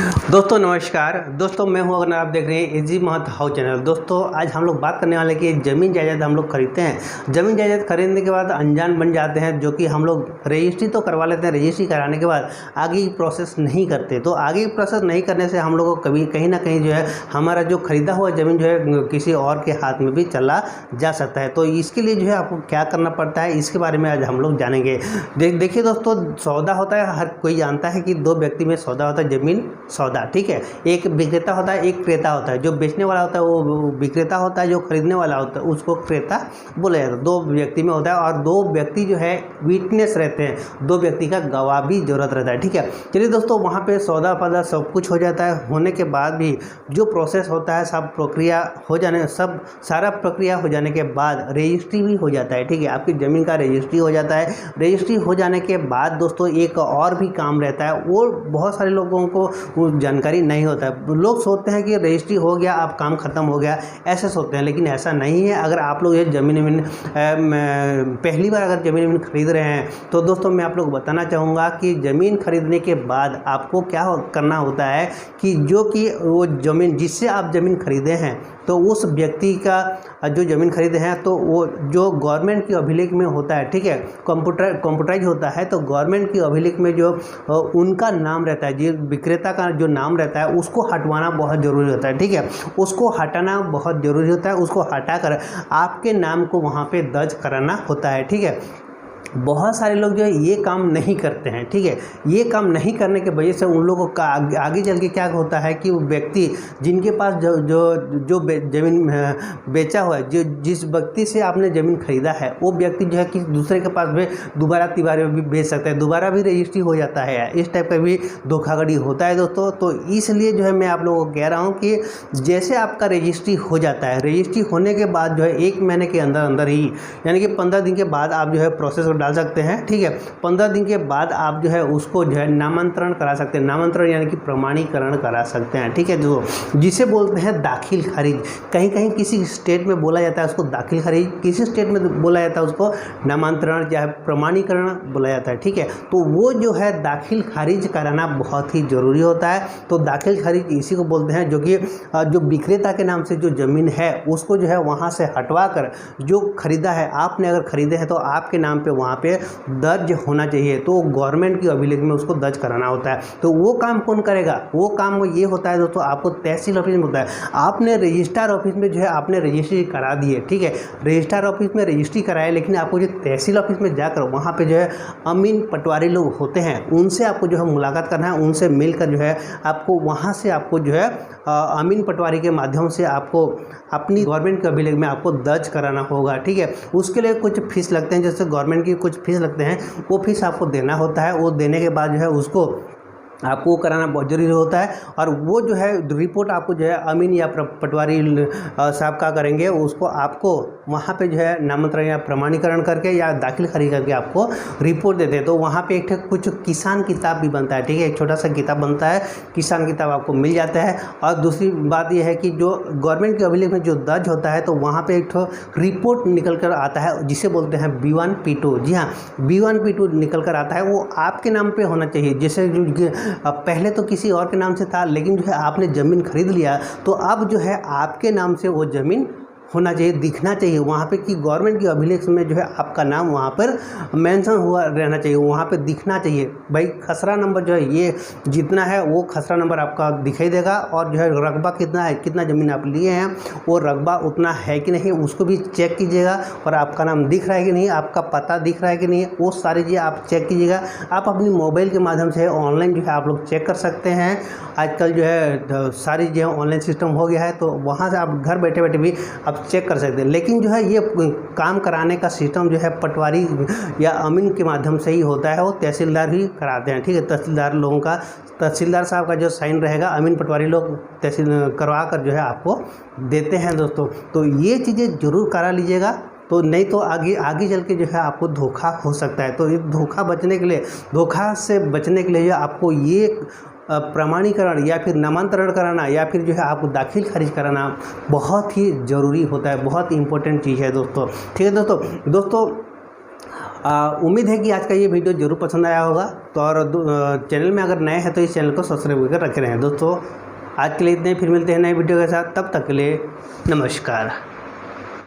दोस्तों नमस्कार। दोस्तों मैं हूं, अगर आप देख रहे हैं इजी महत हाउस चैनल। दोस्तों आज हम लोग बात करने वाले कि ज़मीन जायदाद हम लोग खरीदते हैं। ज़मीन जायदाद खरीदने के बाद अनजान बन जाते हैं, जो कि हम लोग रजिस्ट्री तो करवा लेते हैं। रजिस्ट्री कराने के बाद आगे की प्रोसेस नहीं करते, तो आगे की प्रोसेस नहीं करने से हम लोग को कभी कहीं ना कहीं जो है हमारा जो खरीदा हुआ ज़मीन जो है किसी और के हाथ में भी चला जा सकता है। तो इसके लिए जो है आपको क्या करना पड़ता है, इसके बारे में आज हम लोग जानेंगे। देखिए दोस्तों, सौदा होता है, हर कोई जानता है कि दो व्यक्ति में सौदा होता है, ज़मीन सौदा, ठीक है। एक विक्रेता होता है, एक क्रेता होता है। जो बेचने वाला होता है वो विक्रेता होता है, जो खरीदने वाला होता है उसको क्रेता बोला जाता है। दो व्यक्ति में होता है और दो व्यक्ति जो है विटनेस रहते हैं, दो व्यक्ति का गवाह भी जरूरत रहता है, ठीक है। चलिए दोस्तों, वहाँ पे सौदा पौदा सब कुछ हो जाता है। होने के बाद भी जो प्रोसेस होता है, सब प्रक्रिया हो जाने सारा प्रक्रिया हो जाने के बाद रजिस्ट्री भी हो जाता है, ठीक है। आपकी ज़मीन का रजिस्ट्री हो जाता है। रजिस्ट्री हो जाने के बाद दोस्तों एक और भी काम रहता है, वो बहुत सारे लोगों को वो जानकारी नहीं होता है। लोग सोचते हैं कि रजिस्ट्री हो गया, अब काम खत्म हो गया, ऐसे सोचते हैं, लेकिन ऐसा नहीं है। अगर आप लोग ये ज़मीन पहली बार अगर ज़मीन खरीद रहे हैं तो दोस्तों मैं आप लोग बताना चाहूँगा कि ज़मीन खरीदने के बाद आपको क्या करना होता है कि जो कि वो ज़मीन जिससे आप ज़मीन खरीदे हैं, तो उस व्यक्ति का जो ज़मीन खरीदे हैं तो वो जो गवर्नमेंट की अभिलेख में होता है, ठीक है, कंप्यूटराइज होता है। तो गवर्नमेंट की अभिलेख में जो उनका नाम रहता है, जो विक्रेता का जो नाम रहता है, उसको हटवाना बहुत ज़रूरी होता है, ठीक है। उसको हटाना बहुत ज़रूरी होता है। उसको हटाकर आपके नाम को वहाँ पे दर्ज कराना होता है, ठीक है। बहुत सारे लोग जो है ये काम नहीं करते हैं, ठीक है। ये काम नहीं करने की वजह से उन लोगों का आगे चल के क्या होता है कि वो व्यक्ति जिनके पास जो ज़मीन बेचा हुआ है, जो जिस व्यक्ति से आपने ज़मीन खरीदा है, वो व्यक्ति जो है कि दूसरे के पास भी दोबारा तिबारा भी बेच सकता है, दोबारा भी रजिस्ट्री हो जाता है। इस टाइप का भी धोखाधड़ी होता है दोस्तों। तो इसलिए जो है मैं आप लोगों को कह रहा हूँ कि जैसे आपका रजिस्ट्री हो जाता है, रजिस्ट्री होने के बाद जो है 1 महीने के अंदर अंदर ही, यानी कि 15 दिन के बाद आप जो है प्रोसेस डाल सकते हैं, ठीक है। 15 दिन के बाद आप जो है उसको जो है नामांतरण करा सकते हैं। नामांतरण यानी कि प्रमाणीकरण करा सकते हैं, ठीक है। जो जिसे बोलते हैं दाखिल खारिज। कहीं कहीं किसी स्टेट में बोला जाता है उसको दाखिल खारिज, किसी स्टेट में बोला जाता है उसको नामांतरण या प्रमाणीकरण बोला जाता है, ठीक है। तो वो जो है दाखिल खारिज कराना बहुत ही ज़रूरी होता है। तो दाखिल खारिज इसी को बोलते हैं, जो कि जो विक्रेता के नाम से जो ज़मीन है उसको जो है वहाँ से हटवा कर जो खरीदा है, आपने अगर खरीदे हैं तो आपके नाम पे वहाँ पे दर्ज होना चाहिए। तो गवर्नमेंट की अभिलेख में उसको दर्ज कराना होता है। तो वो काम कौन करेगा? वो काम ये होता है दोस्तों, आपको तहसील ऑफिस में होता है। आपने रजिस्ट्रार ऑफिस में जो है आपने रजिस्ट्री करा दी है, ठीक है। रजिस्ट्रार ऑफिस में रजिस्ट्री कराए, लेकिन आपको जो तहसील ऑफिस में जाकर वहाँ पे जो है अमीन पटवारी लोग होते हैं, उनसे आपको जो है मुलाकात करना है। उनसे मिलकर जो है आपको वहाँ से आपको जो है अमीन पटवारी के माध्यम से आपको अपनी गवर्नमेंट के अभिलेख में आपको दर्ज कराना होगा, ठीक है। उसके लिए कुछ फीस लगते हैं, जैसे गवर्नमेंट की कुछ फीस लगते हैं, वो फीस आपको देना होता है। वो देने के बाद जो है उसको आपको कराना बहुत जरूरी होता है। और वो जो है रिपोर्ट आपको जो है अमीन या पटवारी साहब का करेंगे, उसको आपको वहाँ पे जो है नामांतरण या प्रमाणीकरण करके या दाखिल खारिज करके आपको रिपोर्ट देते हैं। तो वहाँ पे एक कुछ किसान किताब भी बनता है, ठीक है। एक छोटा सा किताब बनता है, किसान किताब आपको मिल जाता है। और दूसरी बात यह है कि जो गवर्नमेंट के अभिलेख में जो दर्ज होता है, तो वहाँ पर एक रिपोर्ट निकल कर आता है, जिसे बोलते हैं B1 P2। जी हाँ, B1 P2 निकल कर आता है। वो आपके नाम पर होना चाहिए। जैसे पहले तो किसी और के नाम से था, लेकिन जो है आपने ज़मीन खरीद लिया, तो अब जो है आपके नाम से वो ज़मीन होना चाहिए, दिखना चाहिए वहाँ पे कि गवर्नमेंट की अभिलेख में जो है आपका नाम वहाँ पर मेंशन हुआ रहना चाहिए, वहाँ पे दिखना चाहिए। भाई खसरा नंबर जो है ये जितना है वो खसरा नंबर आपका दिखाई देगा। और जो है रकबा कितना है, कितना ज़मीन आप लिए हैं, वो रकबा उतना है कि नहीं, उसको भी चेक कीजिएगा। और आपका नाम दिख रहा है कि नहीं, आपका पता दिख रहा है कि नहीं, वो सारी चीज़ें आप चेक कीजिएगा। आप अपनी मोबाइल के माध्यम से ऑनलाइन जो है आप लोग चेक कर सकते हैं। आजकल जो है सारी जो है ऑनलाइन सिस्टम हो गया है, तो वहाँ से आप घर बैठे बैठे भी आप चेक कर सकते हैं। लेकिन जो है ये काम कराने का सिस्टम जो है पटवारी या अमीन के माध्यम से ही होता है, वो तहसीलदार भी कराते हैं, ठीक है। तहसीलदार साहब का जो साइन रहेगा, अमीन पटवारी लोग तहसील करवा कर जो है आपको देते हैं दोस्तों। तो ये चीज़ें ज़रूर करा लीजिएगा, तो नहीं तो आगे चल के जो है आपको धोखा हो सकता है। तो ये धोखा से बचने के लिए आपको ये प्रमाणीकरण या फिर नामांतरण कराना या फिर जो है आपको दाखिल खारिज कराना बहुत ही ज़रूरी होता है, बहुत इंपॉर्टेंट चीज़ है दोस्तों, ठीक है दोस्तों। उम्मीद है कि आज का ये वीडियो ज़रूर पसंद आया होगा। तो और चैनल में अगर नए हैं तो इस चैनल को सब्सक्राइब करके रखे रहें। दोस्तों आज के लिए इतने, फिर मिलते हैं नए वीडियो के साथ, तब तक के लिए नमस्कार।